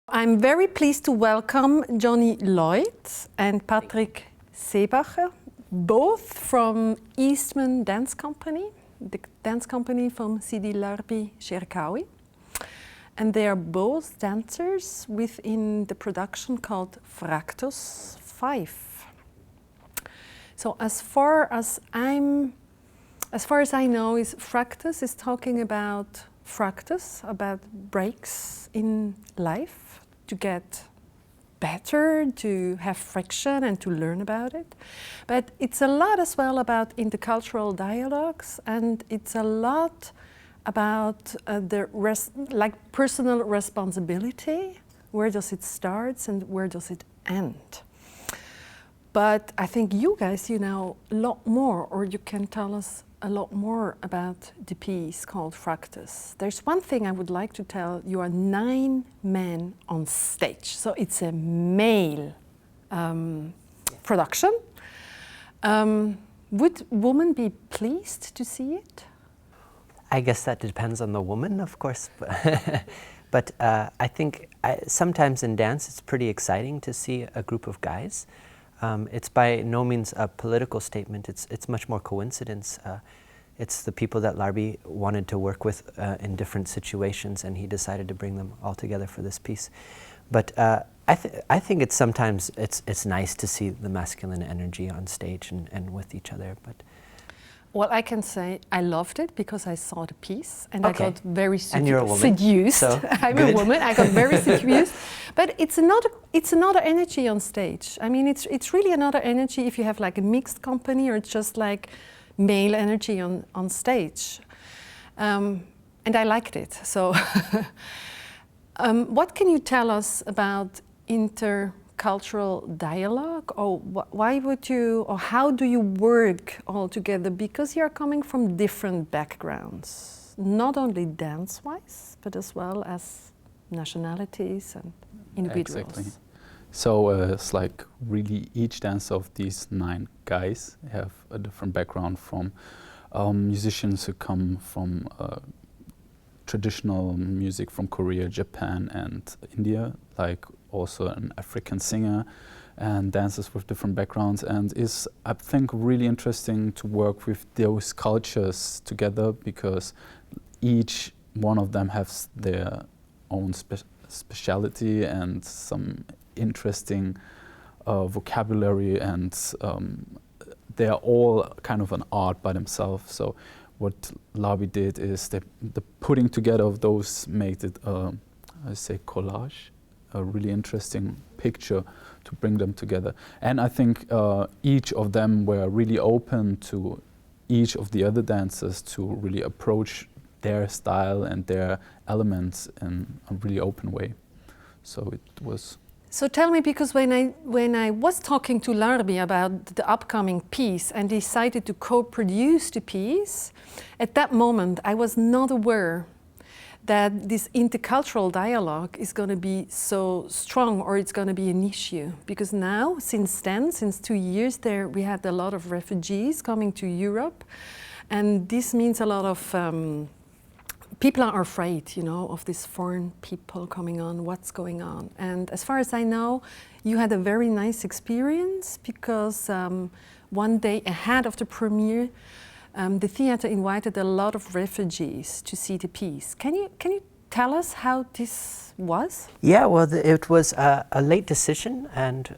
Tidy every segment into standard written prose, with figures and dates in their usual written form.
I'm very pleased to welcome Johnny Lloyd and Patrick Seebacher, both from Eastman Dance Company, the dance company from Sidi Larbi Cherkaoui. And they are both dancers within the production called Fractus 5. So as far as I know, Fractus is talking about breaks in life, to get better, to have friction and to learn about it. But it's a lot as well about intercultural dialogues, and it's a lot about personal responsibility. Where does it start and where does it end? But I think you guys, you know a lot more, or you can tell us a lot more about the piece called Fractus. There's one thing I would like to tell. You are 9 men on stage, so it's a male production. Would women be pleased to see it? I guess that depends on the woman, of course. But I think sometimes in dance it's pretty exciting to see a group of guys. It's by no means a political statement, it's much more coincidence. It's the people that Larbi wanted to work with in different situations, and he decided to bring them all together for this piece. But I think it's sometimes it's nice to see the masculine energy on stage and with each other. But well, I can say I loved it because I saw the piece and okay. I got very and you're a woman, seduced. So I'm good. a woman. I got very seduced. But it's another energy on stage. I mean, it's really another energy if you have like a mixed company or it's just like male energy on stage. And I liked it. So, what can you tell us about intercultural dialogue, or why would you, or how do you work all together? Because you're coming from different backgrounds, not only dance-wise, but as well as nationalities and individuals. Exactly. So it's like really each dance of these 9 guys have a different background, from musicians who come from traditional music from Korea, Japan and India, like also an African singer, and dancers with different backgrounds. And it's, I think, really interesting to work with those cultures together, because each one of them has their own speciality and some interesting vocabulary, and they are all kind of an art by themselves. So what Larbi did is the putting together of those made it, I say, collage, a really interesting picture to bring them together. And I think each of them were really open to each of the other dancers to really approach their style and their elements in a really open way. So it was. So tell me, because when I was talking to Larbi about the upcoming piece and decided to co-produce the piece, at that moment I was not aware that this intercultural dialogue is going to be so strong, or it's going to be an issue. Because now, since 2 years there, we had a lot of refugees coming to Europe, and this means a lot of people are afraid, you know, of these foreign people coming on, what's going on. And as far as I know, you had a very nice experience, because one day ahead of the premiere, the theatre invited a lot of refugees to see the piece. Can you tell us how this was? Yeah, well, it was a late decision, and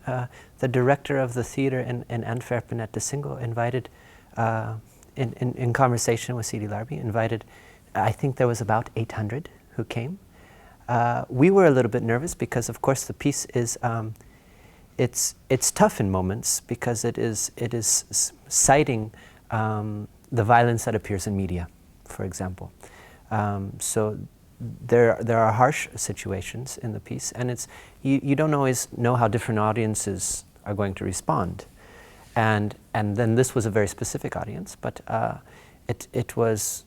the director of the theatre in Antwerpen at De Singel invited, in conversation with Sidi Larbi, invited, I think there was about 800 who came. We were a little bit nervous because, of course, the piece is, it's tough in moments, because it is citing the violence that appears in media, for example. So there are harsh situations in the piece, and you don't always know how different audiences are going to respond. And then this was a very specific audience, but it was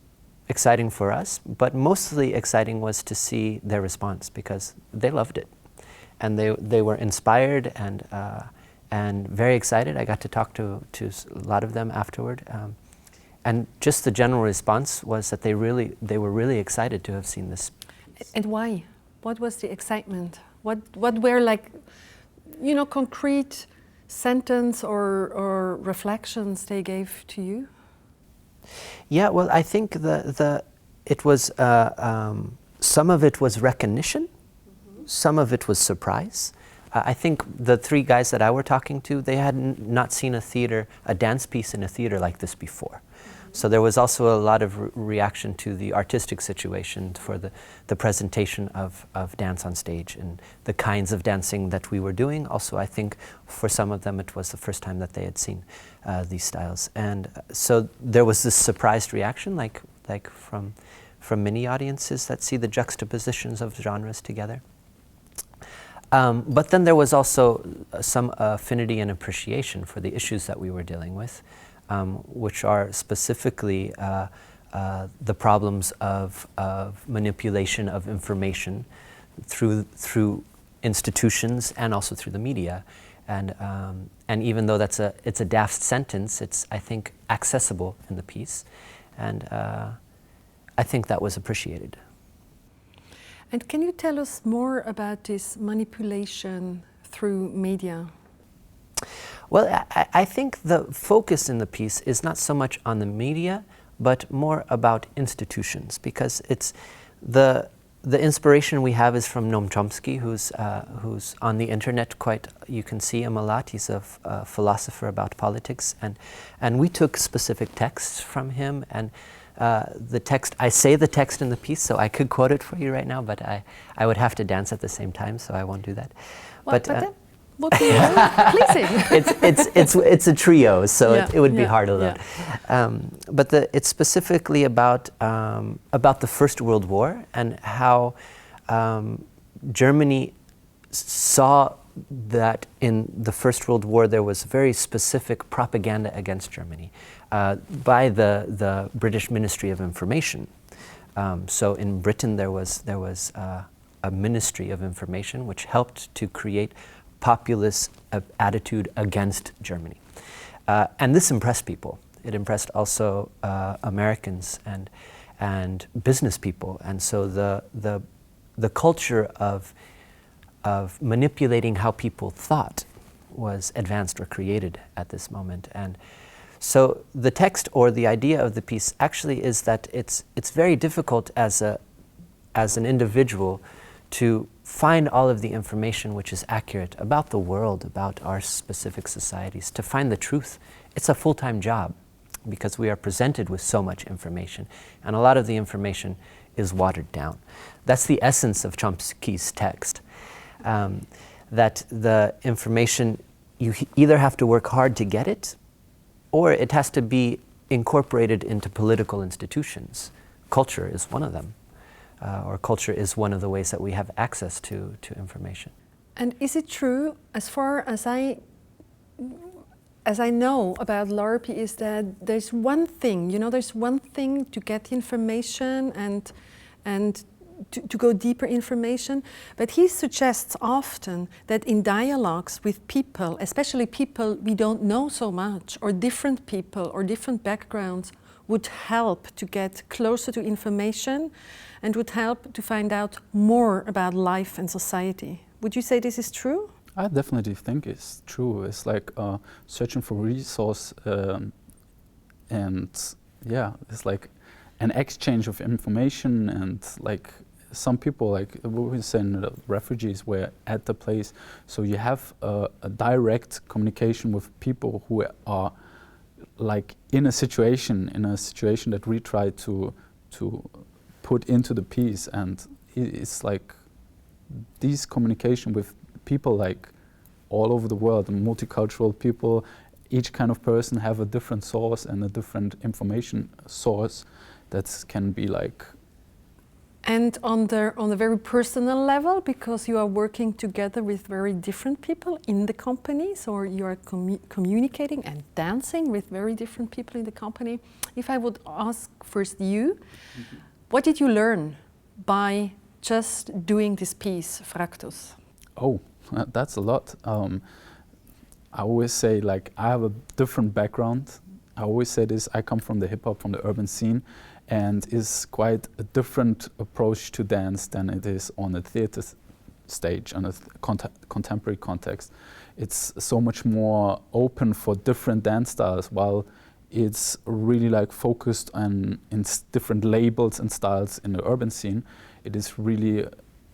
exciting for us, but mostly exciting was to see their response, because they loved it, and they were inspired and very excited. I got to talk to a lot of them afterward, and just the general response was that they were really excited to have seen this. And why? What was the excitement? What were like, you know, concrete sentence or reflections they gave to you? Yeah, well, I think it was some of it was recognition, some of it was surprise. I think the three guys that I were talking to, they had not seen a dance piece in a theater like this before. So there was also a lot of reaction to the artistic situation for the presentation of dance on stage and the kinds of dancing that we were doing. Also, I think for some of them it was the first time that they had seen these styles. And so there was this surprised reaction, like from many audiences that see the juxtapositions of genres together. But then there was also some affinity and appreciation for the issues that we were dealing with. Which are specifically the problems of manipulation of information through institutions and also through the media, and even though it's a daft sentence, it's, I think, accessible in the piece, and I think that was appreciated. And can you tell us more about this manipulation through media? Well, I think the focus in the piece is not so much on the media, but more about institutions, because it's the inspiration we have is from Noam Chomsky, who's on the internet quite. You can see him a lot. He's a philosopher about politics, and we took specific texts from him. And the text, I say the text in the piece, so I could quote it for you right now, but I would have to dance at the same time, so I won't do that. Well, but that would be pleasing. It's a trio, so Yeah, it would be yeah, hard alone. yeah. But it's specifically about the First World War and how Germany saw that in the First World War there was very specific propaganda against Germany by the British Ministry of Information. So in Britain there was a Ministry of Information which helped to create populist attitude against Germany. And this impressed people. It impressed also Americans and business people. And so the culture of manipulating how people thought was advanced or created at this moment. And so the text or the idea of the piece actually is that it's very difficult as an individual to find all of the information which is accurate about the world, about our specific societies, to find the truth. It's a full-time job because we are presented with so much information, and a lot of the information is watered down. That's the essence of Chomsky's text, that the information, you either have to work hard to get it, or it has to be incorporated into political institutions. Culture is one of them. Or culture is one of the ways that we have access to information. And is it true, as far as I know about LARPy, is that there's one thing, there's one thing to get information and to go deeper information, but he suggests often that in dialogues with people, especially people we don't know so much, or different people or different backgrounds, would help to get closer to information and would help to find out more about life and society. Would you say this is true? I definitely think it's true. It's like searching for resource and yeah, it's like an exchange of information, and like some people, like we were saying, refugees were at the place, so you have a direct communication with people who are like in a situation that we try to put into the piece, and it's like these communication with people like all over the world, multicultural people, each kind of person have a different source and a different information source that can be like. And on the very personal level, because you are working together with very different people in the companies, or you are communicating and dancing with very different people in the company. If I would ask first you, what did you learn by just doing this piece, Fractus? Oh, that's a lot. I always say, like, I have a different background. I always say this, I come from the hip-hop, from the urban scene, and it's quite a different approach to dance than it is on a theater stage and a contemporary context. It's so much more open for different dance styles, while it's really like focused on different labels and styles in the urban scene. It is really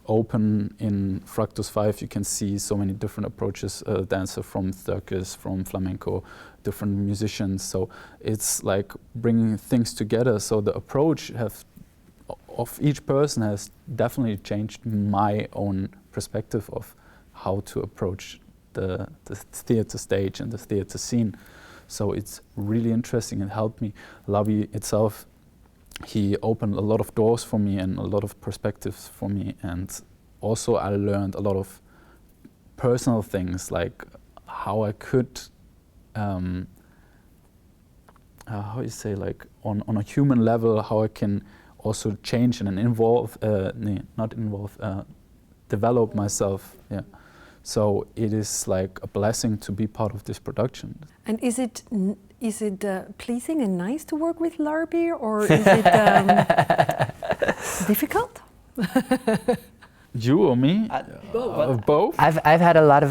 open. In Fractus 5 you can see so many different approaches, dancer from circus, from flamenco, different musicians, so it's like bringing things together. So the approach of each person has definitely changed my own perspective of how to approach the theater stage and the theater scene. So it's really interesting and helped me. Larbi itself, he opened a lot of doors for me and a lot of perspectives for me, and also I learned a lot of personal things, like how I could, how you say, like on a human level, how I can also change and develop myself. Yeah. So it is like a blessing to be part of this production. And is it pleasing and nice to work with Larbi, or is it difficult? You or me? Both. I've had a lot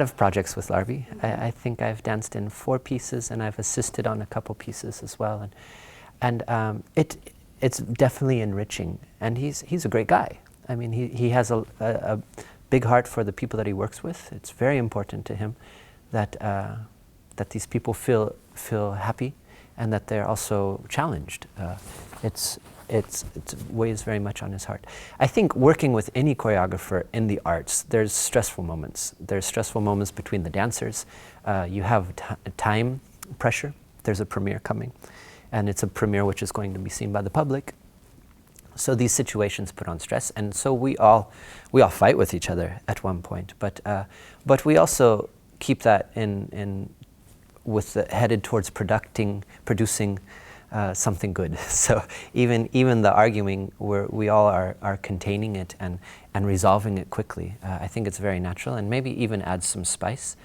of projects with Larbi. I think I've danced in 4 pieces, and I've assisted on a couple pieces as well. And it's definitely enriching. And he's a great guy. I mean, he has a big heart for the people that he works with. It's very important to him that these people feel happy, and that they're also challenged. It weighs very much on his heart. I think working with any choreographer in the arts, there's stressful moments. There's stressful moments between the dancers. You have time pressure. There's a premiere coming, and it's a premiere which is going to be seen by the public. So these situations put on stress, and so we all fight with each other at one point. But we also keep that headed towards producing something good. So even the arguing, we all are containing it and resolving it quickly. I think it's very natural, and maybe even adds some spice.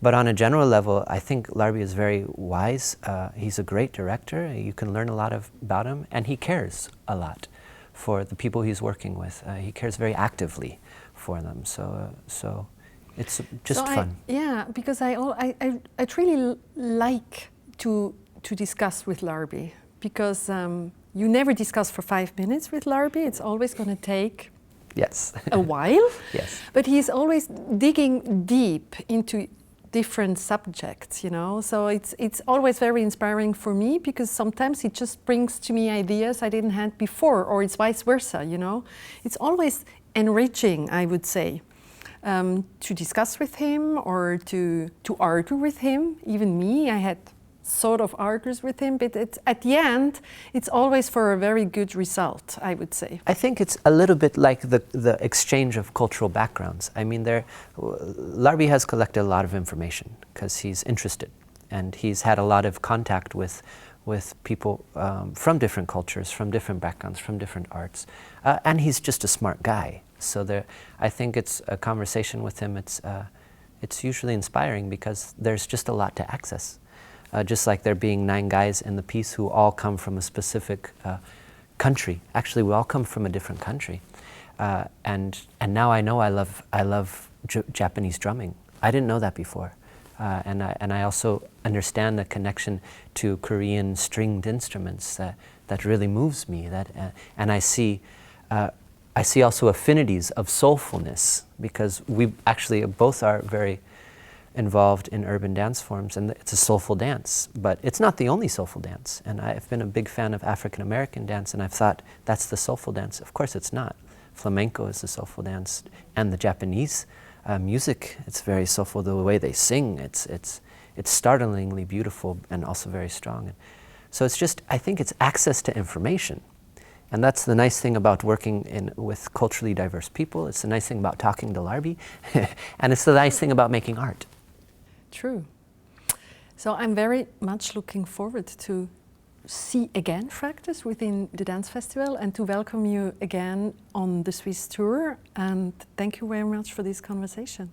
But on a general level, I think Larbi is very wise. He's a great director. You can learn a lot about him, and he cares a lot for the people he's working with. He cares very actively for them. So it's just fun. Because I really like to discuss with Larbi, because you never discuss for 5 minutes with Larbi. It's always going to take a while. Yes. But he's always digging deep into different subjects, you know. So it's always very inspiring for me, because sometimes it just brings to me ideas I didn't have before, or it's vice versa, you know. It's always enriching, I would say, to discuss with him or to argue with him. Even me, I had sort of argues with him, but at the end, it's always for a very good result, I would say. I think it's a little bit like the exchange of cultural backgrounds. I mean, Larbi has collected a lot of information because he's interested, and he's had a lot of contact with people from different cultures, from different backgrounds, from different arts, and he's just a smart guy. So I think it's a conversation with him. It's usually inspiring because there's just a lot to access. Just like there being 9 guys in the piece who all come from a specific country. Actually, we all come from a different country. And now I know I love Japanese drumming. I didn't know that before. And I also understand the connection to Korean stringed instruments that really moves me. And I see also affinities of soulfulness, because we actually both are very involved in urban dance forms, and it's a soulful dance, but it's not the only soulful dance. And I've been a big fan of African American dance, and I've thought that's the soulful dance. Of course it's not. Flamenco is the soulful dance, and the Japanese music, it's very soulful. The way they sing, it's startlingly beautiful and also very strong. And so it's just, I think it's access to information. And that's the nice thing about working with culturally diverse people. It's the nice thing about talking to Larbi, and it's the nice thing about making art. True. So I'm very much looking forward to see again Fractus within the Dance Festival, and to welcome you again on the Swiss tour. And thank you very much for this conversation.